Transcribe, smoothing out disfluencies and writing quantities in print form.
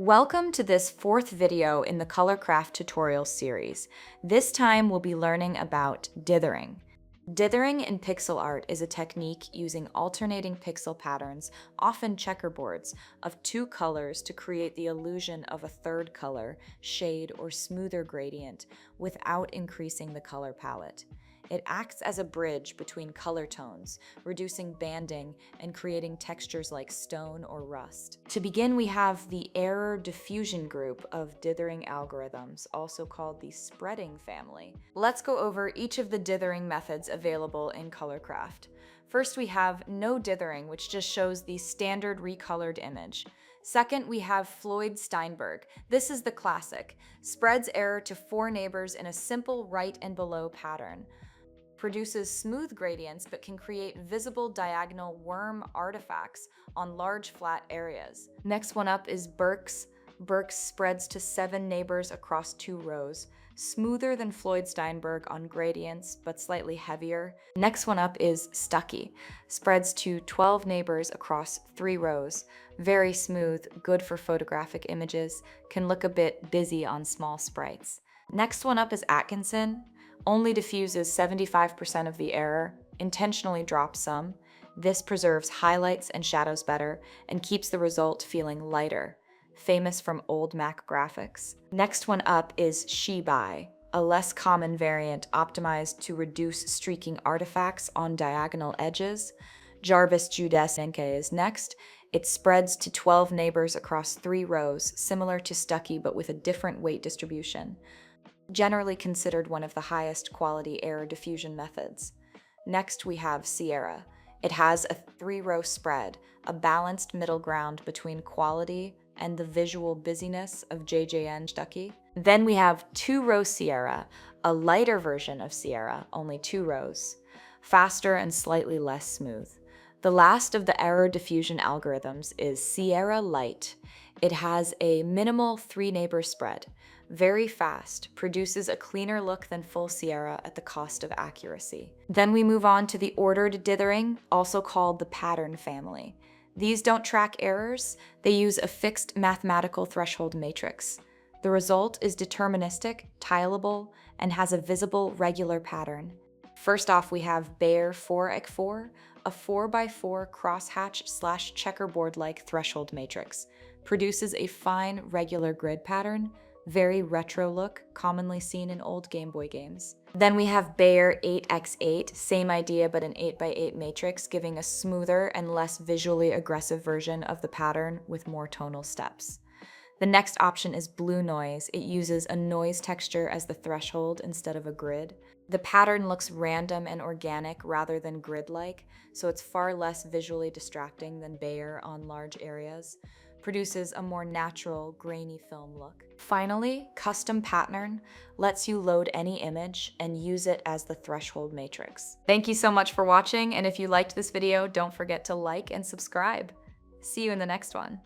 Welcome to this fourth video in the ColorCraft tutorial series. This time we'll be learning about dithering. Dithering in pixel art is a technique using alternating pixel patterns, often checkerboards, of two colors to create the illusion of a third color, shade, or smoother gradient without increasing the color palette. It acts as a bridge between color tones, reducing banding and creating textures like stone or rust. To begin, we have the error diffusion group of dithering algorithms, also called the spreading family. Let's go over each of the dithering methods available in ColorCraft. First, we have no dithering, which just shows the standard recolored image. Second, we have Floyd-Steinberg. This is the classic. Spreads error to four neighbors in a simple right and below pattern. Produces smooth gradients but can create visible diagonal worm artifacts on large flat areas. Next one up is Burke's. Burke's spreads to 7 neighbors across 2 rows. Smoother than Floyd-Steinberg on gradients, but slightly heavier. Next one up is Stucky. Spreads to 12 neighbors across 3 rows. Very smooth, good for photographic images, can look a bit busy on small sprites. Next one up is Atkinson. Only diffuses 75% of the error, intentionally drops some. This preserves highlights and shadows better and keeps the result feeling lighter, famous from old Mac graphics. Next one up is Shibai, a less common variant optimized to reduce streaking artifacts on diagonal edges. Jarvis Judesenke is next. It spreads to 12 neighbors across 3 rows, similar to Stucky but with a different weight distribution. Generally considered one of the highest quality error diffusion methods. Next, we have Sierra. It has a 3-row spread, a balanced middle ground between quality and the visual busyness of JJN Stucky. Then we have 2-row Sierra, a lighter version of Sierra, only 2 rows, faster and slightly less smooth. The last of the error diffusion algorithms is Sierra Light. It has a minimal 3-neighbor spread. Very fast, produces a cleaner look than full Sierra at the cost of accuracy. Then we move on to the ordered dithering, also called the pattern family. These don't track errors, they use a fixed mathematical threshold matrix. The result is deterministic, tileable, and has a visible regular pattern. First off, we have Bayer 4x4, a 4x4 crosshatch / checkerboard-like threshold matrix. Produces a fine, regular grid pattern, very retro look, commonly seen in old Game Boy games. Then we have Bayer 8x8, same idea but an 8x8 matrix, giving a smoother and less visually aggressive version of the pattern with more tonal steps. The next option is Blue Noise. It uses a noise texture as the threshold instead of a grid. The pattern looks random and organic rather than grid-like, so it's far less visually distracting than Bayer on large areas. Produces a more natural, grainy film look. Finally, Custom Pattern lets you load any image and use it as the threshold matrix. Thank you so much for watching, and if you liked this video, don't forget to like and subscribe. See you in the next one.